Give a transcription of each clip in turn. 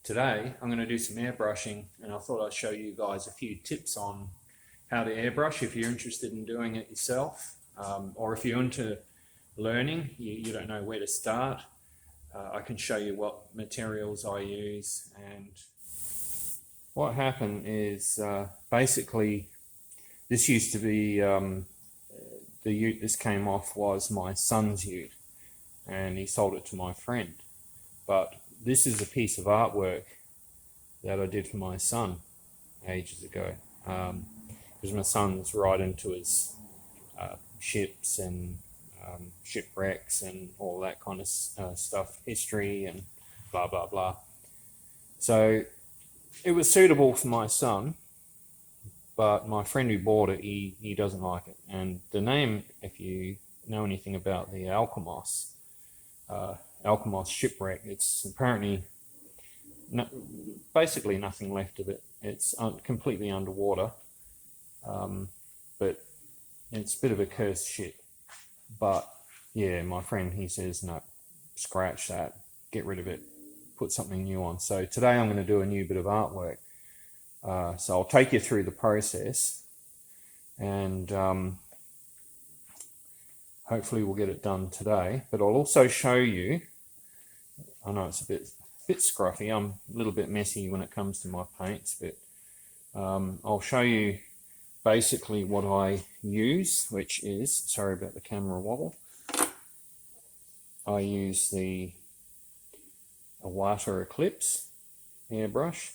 Today I'm going to do some airbrushing, and I thought I'd show you guys a few tips on how to airbrush if you're interested in doing it yourself, or if you're into learning, you don't know where to start. I can show you what materials I use. And what happened is basically this used to be the ute this came off was my son's ute, and he sold it to my friend. But this is a piece of artwork that I did for my son ages ago, because my son's right into his ships and shipwrecks and all that kind of stuff, history and blah blah blah. So it was suitable for my son, but my friend who bought it, he doesn't like it. And the name, if you know anything about the Alkimos shipwreck, it's apparently basically nothing left of it. It's completely underwater, but it's a bit of a cursed ship. But yeah, my friend, he says, no, scratch that, get rid of it, put something new on. So today I'm going to do a new bit of artwork. So I'll take you through the process, and hopefully we'll get it done today. But I'll also show you, I know it's a bit scruffy, I'm a little bit messy when it comes to my paints, but I'll show you basically what I use, which is, sorry about the camera wobble, I use the Iwata Eclipse airbrush.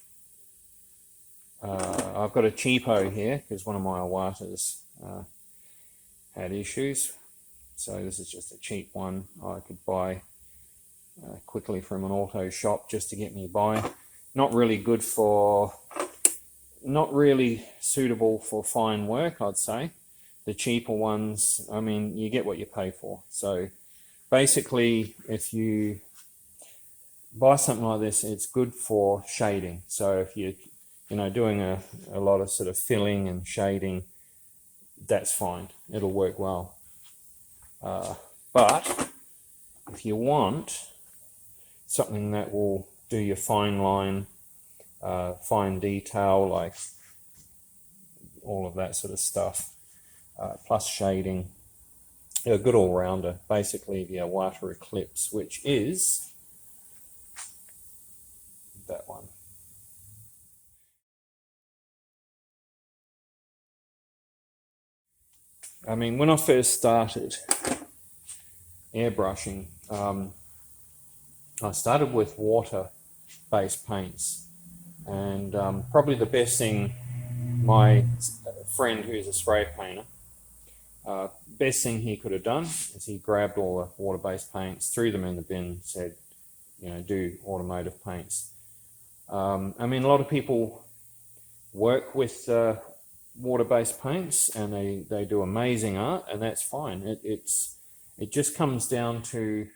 I've got a cheapo here because one of my Iwatas had issues, so this is just a cheap one I could buy quickly from an auto shop just to get me by. Not really suitable for fine work, I'd say. The cheaper ones, I mean, you get what you pay for. So basically, if you buy something like this, it's good for shading. So if you're doing a lot of sort of filling and shading, that's fine, it'll work well. But if you want something that will do your fine line, fine detail, like all of that sort of stuff, plus shading, a good all-rounder, basically the Iwata Eclipse, which is that one. I mean, when I first started airbrushing, I started with water-based paints, and probably the best thing, my friend who's a spray painter, best thing he could have done is he grabbed all the water-based paints, threw them in the bin, said, do automotive paints. I mean, a lot of people work with water-based paints, and they do amazing art, and that's fine. It just comes down to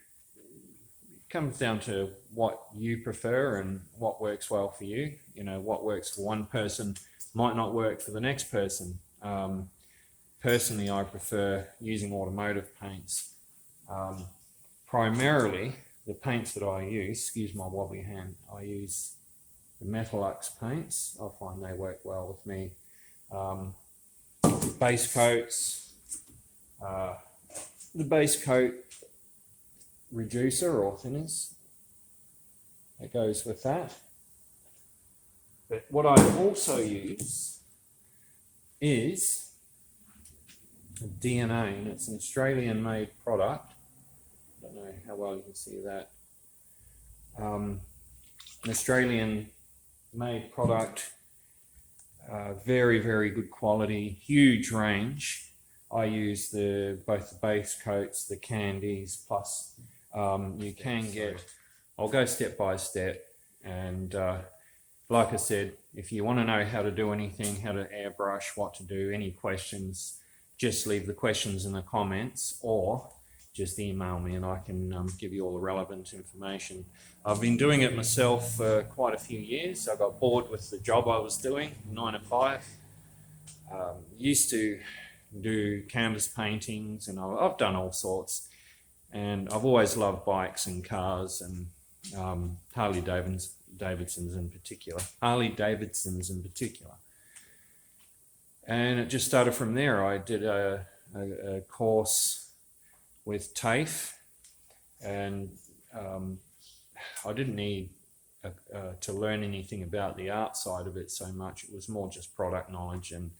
what you prefer and what works well for you. What works for one person might not work for the next person. Personally, I prefer using automotive paints. Primarily, the paints that I use, excuse my wobbly hand, I use the Metalux paints. I find they work well with me. Base coats, the base coat reducer or thinners, that goes with that. But what I also use is DNA, and it's an Australian made product. I don't know how well you can see that. An Australian made product, very, very good quality, huge range. I use both the base coats, the candies, plus you can get, I'll go step by step, and like I said, if you want to know how to do anything, how to airbrush, what to do, any questions, just leave the questions in the comments, or just email me and I can give you all the relevant information. I've been doing it myself for quite a few years. I got bored with the job I was doing, 9 to 5. Used to do canvas paintings, and I've done all sorts. And I've always loved bikes and cars and Harley Davidsons in particular, Harley Davidsons in particular. And it just started from there. I did a course with TAFE, and I didn't need to learn anything about the art side of it so much. It was more just product knowledge and,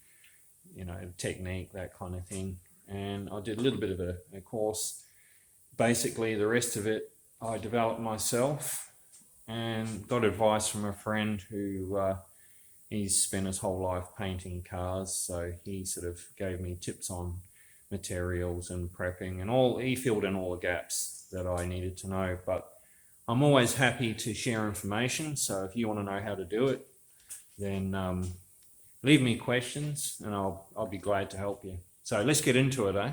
you know, technique, that kind of thing. And I did a little bit of a course. Basically, the rest of it I developed myself and got advice from a friend who he's spent his whole life painting cars, so he sort of gave me tips on materials and prepping and all. He filled in all the gaps that I needed to know. But I'm always happy to share information, so if you want to know how to do it, then leave me questions and I'll be glad to help you. So let's get into it, eh?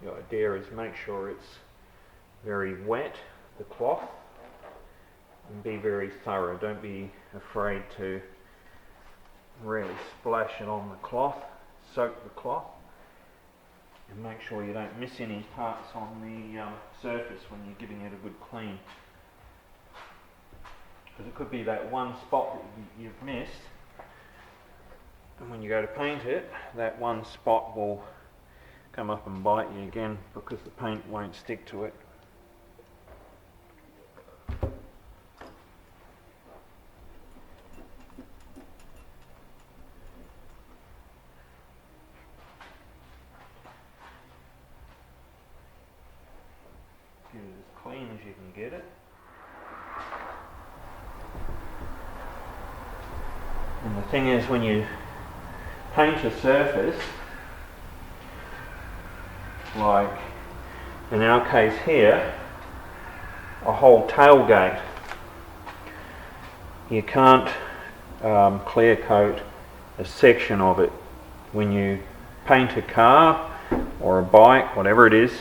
The idea is make sure it's very wet, the cloth, and be very thorough. Don't be afraid to really splash it on the cloth, soak the cloth, and make sure you don't miss any parts on the surface when you're giving it a good clean. Because it could be that one spot that you've missed, and when you go to paint it, that one spot will come up and bite you again because the paint won't stick to it. Get it as clean as you can get it. And the thing is, when you paint a surface, like in our case here, a whole tailgate, you can't clear coat a section of it. When you paint a car or a bike, whatever it is,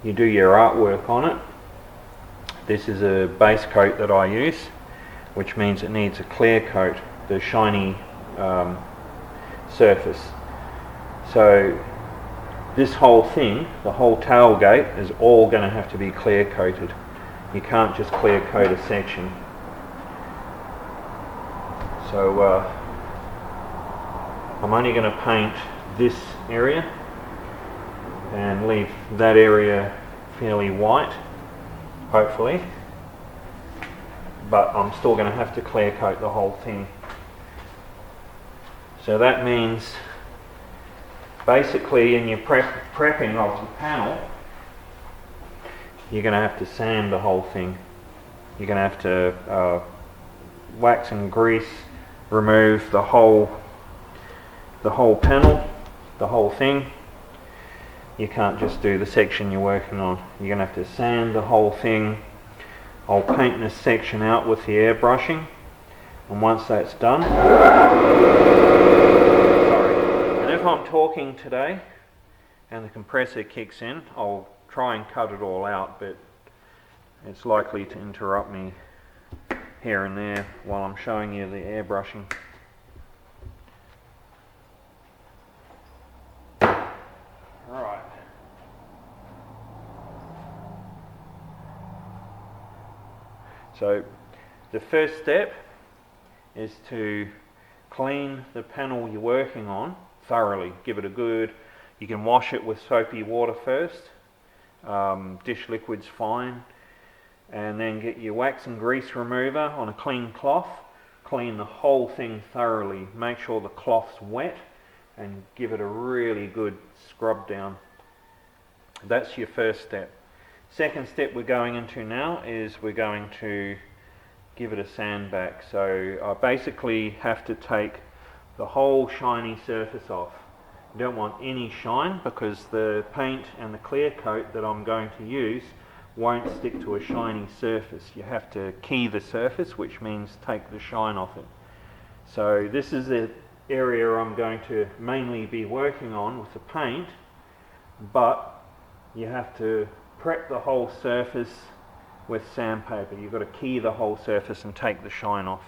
you do your artwork on it. This is a base coat that I use, which means it needs a clear coat, the shiny surface. So this whole thing, the whole tailgate, is all going to have to be clear coated. You can't just clear coat a section. So I'm only going to paint this area and leave that area fairly white, hopefully. But I'm still going to have to clear coat the whole thing. So that means basically in your prepping of the panel, you're going to have to sand the whole thing. You're going to have to wax and grease, remove the whole panel, the whole thing. You can't just do the section you're working on. You're going to have to sand the whole thing. I'll paint this section out with the airbrushing, and once that's done, and if I'm talking today and the compressor kicks in, I'll try and cut it all out, but it's likely to interrupt me here and there while I'm showing you the airbrushing. Right. So the first step is to clean the panel you're working on thoroughly. Give it a good, you can wash it with soapy water first, dish liquid's fine, and then get your wax and grease remover on a clean cloth, clean the whole thing thoroughly, make sure the cloth's wet and give it a really good scrub down. That's your first step. Second step we're going into now is we're going to give it a sand back. So I basically have to take the whole shiny surface off. You don't want any shine because the paint and the clear coat that I'm going to use won't stick to a shiny surface. You have to key the surface, which means take the shine off it. So this is the area I'm going to mainly be working on with the paint, but you have to prep the whole surface with sandpaper. You've got to key the whole surface and take the shine off.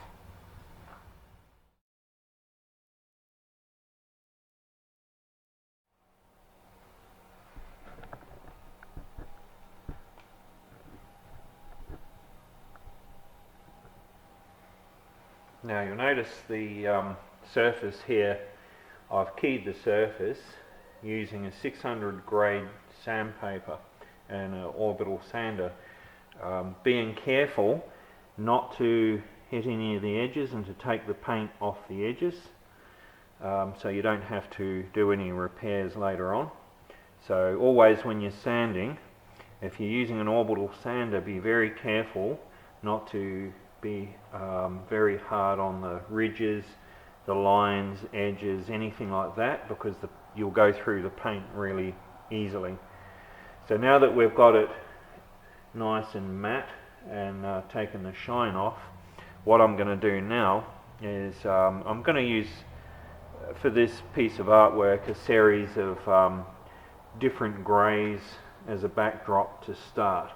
Now you'll notice the surface here, I've keyed the surface using a 600 grade sandpaper and an orbital sander, being careful not to hit any of the edges and to take the paint off the edges, so you don't have to do any repairs later on. So always when you're sanding, if you're using an orbital sander, be very careful not to be very hard on the ridges, the lines, edges, anything like that, because you'll go through the paint really easily. So now that we've got it nice and matte and taken the shine off, what I'm going to do now is I'm going to use for this piece of artwork a series of different greys as a backdrop to start.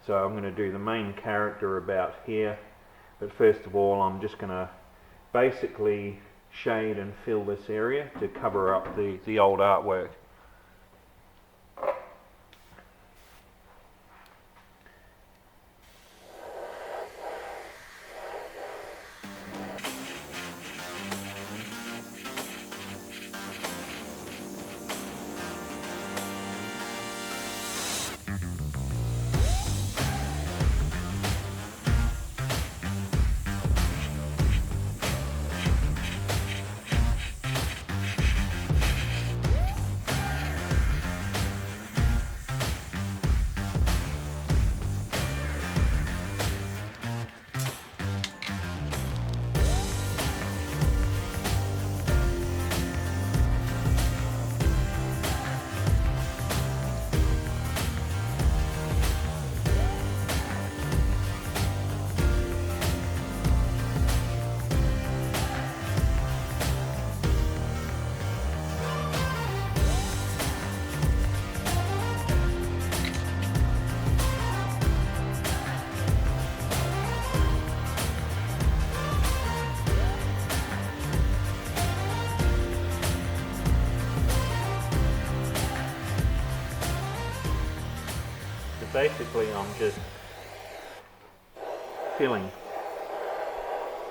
So I'm going to do the main character about here, but first of all I'm just going to basically shade and fill this area to cover up the old artwork. Basically I'm just filling.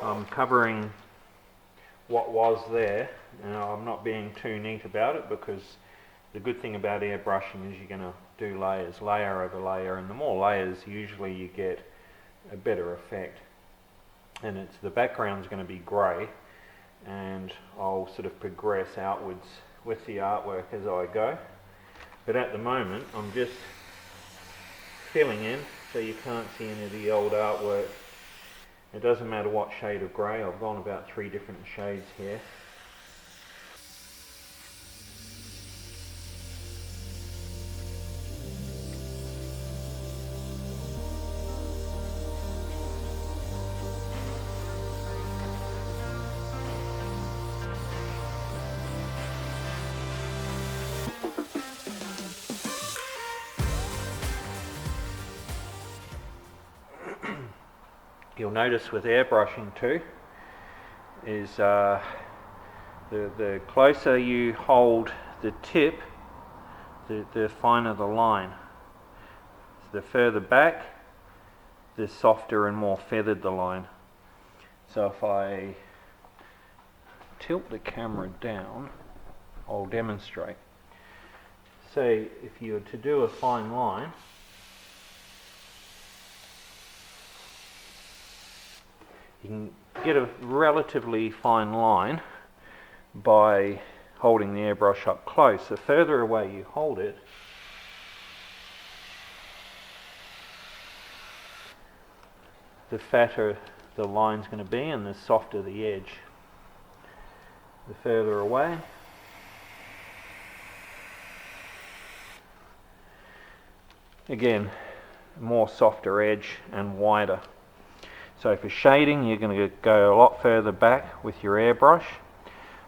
I'm covering what was there. Now I'm not being too neat about it, because the good thing about airbrushing is you're going to do layers, layer over layer, and the more layers usually you get a better effect. And the background's going to be grey, and I'll sort of progress outwards with the artwork as I go. But at the moment I'm just filling in, so you can't see any of the old artwork. It doesn't matter what shade of grey. I've gone about 3 different shades here. You'll notice with airbrushing too is the closer you hold the tip, the finer the line. The further back, the softer and more feathered the line. So if I tilt the camera down, I'll demonstrate. So if you were to do a fine line, you can get a relatively fine line by holding the airbrush up close. The further away you hold it, the fatter the line's going to be, and the softer the edge. The further away, again, more softer edge and wider. So for shading, you're going to go a lot further back with your airbrush.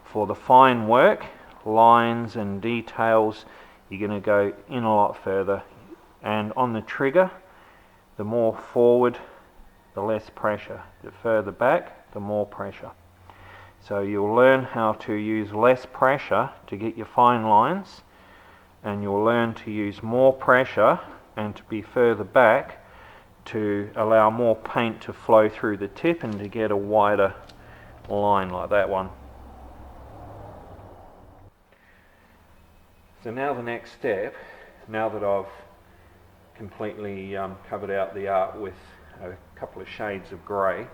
For the fine work, lines and details, you're going to go in a lot further. And on the trigger, the more forward, the less pressure. The further back, the more pressure. So you'll learn how to use less pressure to get your fine lines, and you'll learn to use more pressure and to be further back to allow more paint to flow through the tip and to get a wider line like that one. So now the next step, now that I've completely covered out the art with a couple of shades of grey,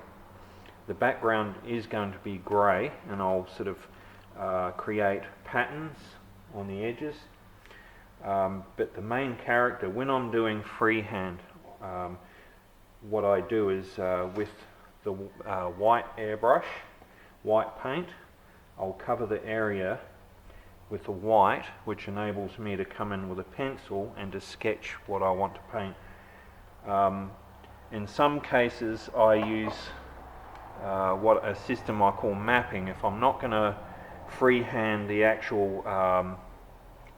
the background is going to be grey, and I'll sort of create patterns on the edges. But the main character, when I'm doing freehand, what I do is with the white airbrush, white paint, I'll cover the area with the white, which enables me to come in with a pencil and to sketch what I want to paint. In some cases I use what a system I call mapping. If I'm not going to freehand the actual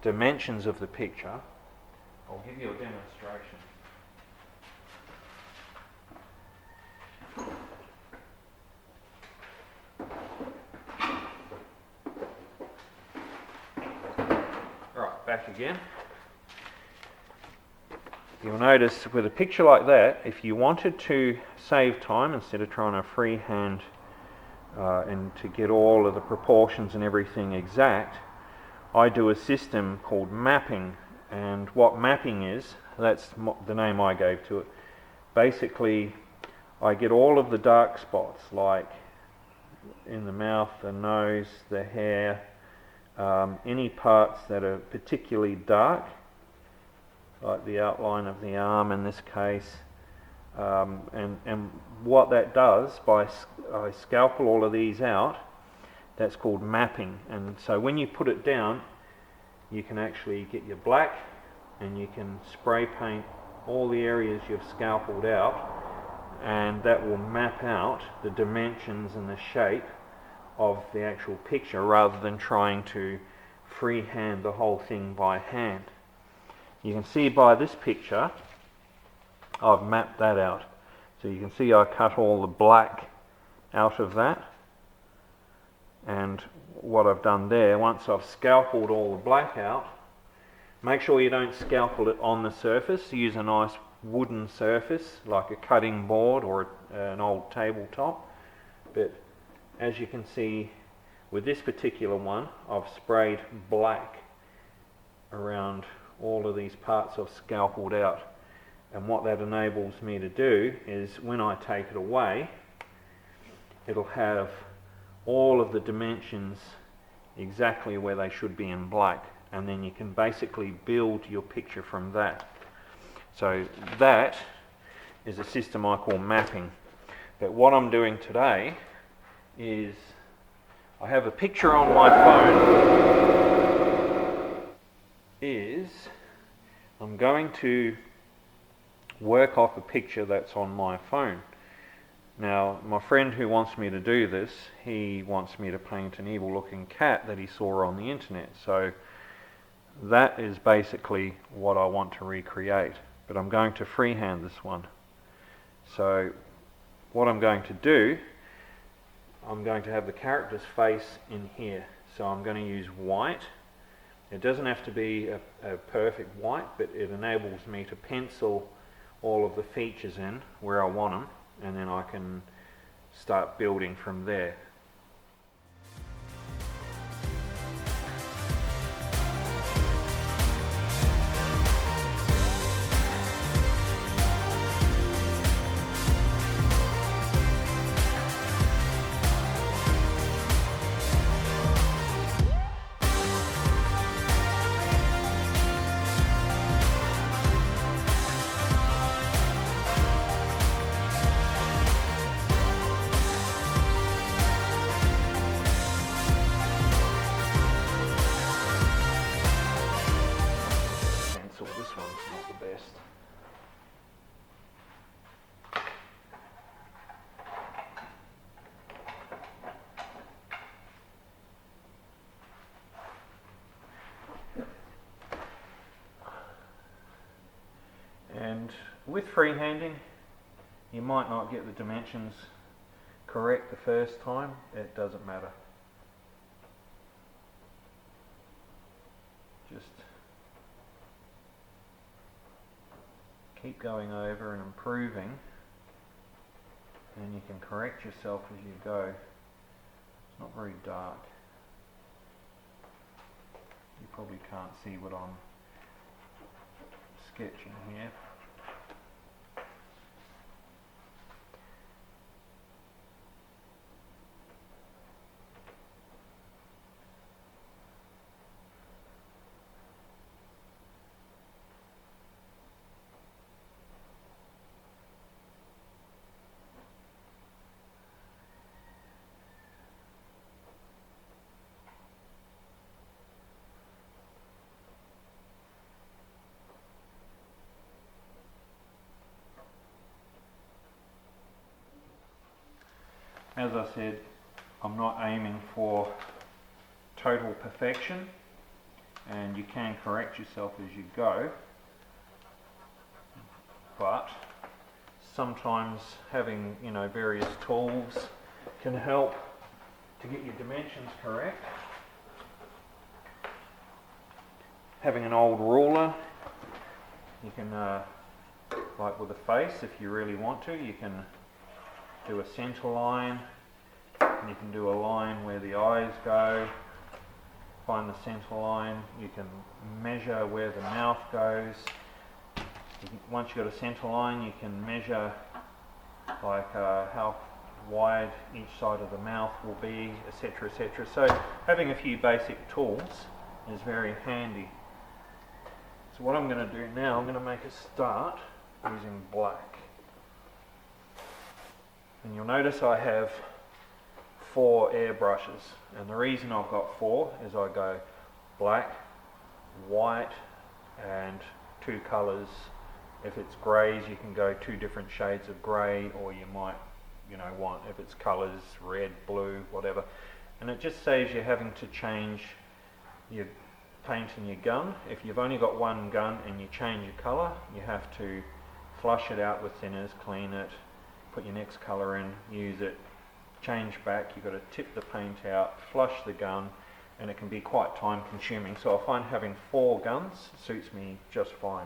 dimensions of the picture, I'll give you a demonstration. Right, back again. You'll notice with a picture like that, if you wanted to save time instead of trying to freehand and to get all of the proportions and everything exact, I do a system called mapping. And what mapping is, that's the name I gave to it. Basically, I get all of the dark spots, like in the mouth, the nose, the hair, any parts that are particularly dark, like the outline of the arm in this case. And what that does, I scalpel all of these out, that's called mapping. And so when you put it down, you can actually get your black and you can spray paint all the areas you've scalpeled out, and that will map out the dimensions and the shape of the actual picture rather than trying to freehand the whole thing by hand. You can see by this picture I've mapped that out. So you can see I cut all the black out of that, and what I've done there, once I've scalpeled all the black out, make sure you don't scalpel it on the surface. Use a nice wooden surface like a cutting board or an old tabletop. But as you can see with this particular one, I've sprayed black around all of these parts I've scalpeled out. And what that enables me to do is when I take it away, it'll have all of the dimensions exactly where they should be in black, and then you can basically build your picture from that. So that is a system I call mapping. But what I'm doing today is I have a picture on my phone. I'm going to work off a picture that's on my phone. Now, my friend who wants me to do this, he wants me to paint an evil looking cat that he saw on the internet. So that is basically what I want to recreate. But I'm going to freehand this one. So what I'm going to do, I'm going to have the character's face in here. So I'm going to use white. It doesn't have to be a perfect white, but it enables me to pencil all of the features in where I want them, and then I can start building from there. With freehanding, you might not get the dimensions correct the first time. It doesn't matter. Just keep going over and improving, and you can correct yourself as you go. It's not very dark. You probably can't see what I'm sketching here. As I said, I'm not aiming for total perfection, and you can correct yourself as you go, but sometimes having, you know, various tools can help to get your dimensions correct. Having an old ruler, you can, like with a face, if you really want to, you can do a center line, and you can do a line where the eyes go, find the center line, you can measure where the mouth goes. Once you've got a center line, you can measure like how wide each side of the mouth will be, etc, etc. So having a few basic tools is very handy. So what I'm going to do now, I'm going to make a start using black. And you'll notice I have 4 airbrushes, and the reason I've got 4 is I go black, white, and 2 colours. If it's greys, you can go 2 different shades of grey, or you might, you know, want, if it's colours, red, blue, whatever. And it just saves you having to change your paint in your gun. If you've only got one gun and you change your colour, you have to flush it out with thinners, clean it, put your next colour in, use it, change back. You've got to tip the paint out, flush the gun, and it can be quite time consuming. So I find having 4 guns suits me just fine.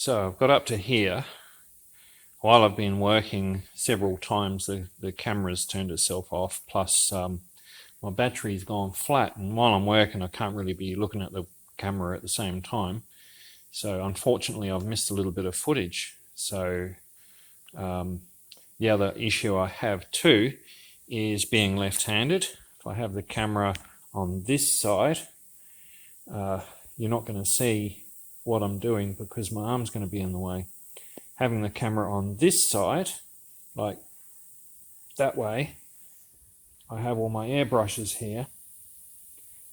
So I've got up to here. While I've been working several times, the camera's turned itself off, plus my battery's gone flat, and while I'm working I can't really be looking at the camera at the same time. So unfortunately I've missed a little bit of footage. So the other issue I have too is being left-handed. If I have the camera on this side, you're not going to see what I'm doing because my arm's going to be in the way. Having the camera on this side, like that way, I have all my airbrushes here,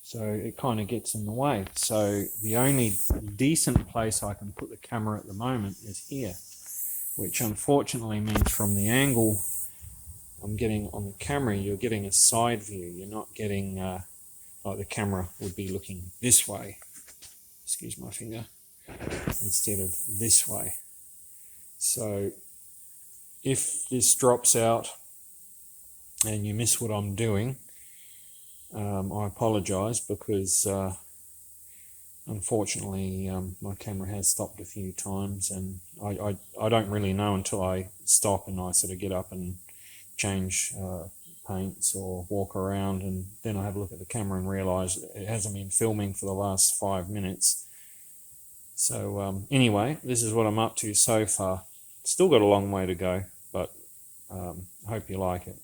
so it kind of gets in the way. So the only decent place I can put the camera at the moment is here, which unfortunately means from the angle I'm getting on the camera, you're getting a side view. You're not getting like the camera would be looking this way, excuse my finger, instead of this way. So if this drops out and you miss what I'm doing, I apologize, because unfortunately my camera has stopped a few times, and I don't really know until I stop and I sort of get up and change paints or walk around, and then I have a look at the camera and realize it hasn't been filming for the last 5 minutes. So anyway, this is what I'm up to so far. Still got a long way to go, but I hope you like it.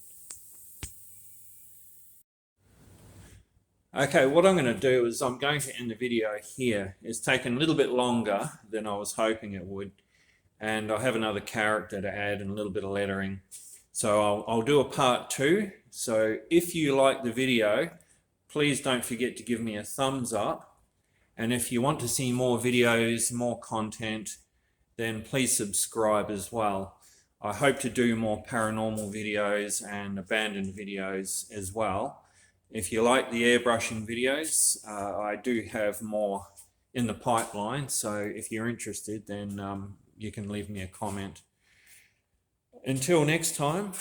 Okay, what I'm going to do is I'm going to end the video here. It's taken a little bit longer than I was hoping it would, and I have another character to add and a little bit of lettering. So I'll do a part 2. So if you like the video, please don't forget to give me a thumbs up. And if you want to see more videos, more content, then please subscribe as well. I hope to do more paranormal videos and abandoned videos as well. If you like the airbrushing videos, I do have more in the pipeline. So if you're interested, then you can leave me a comment. Until next time,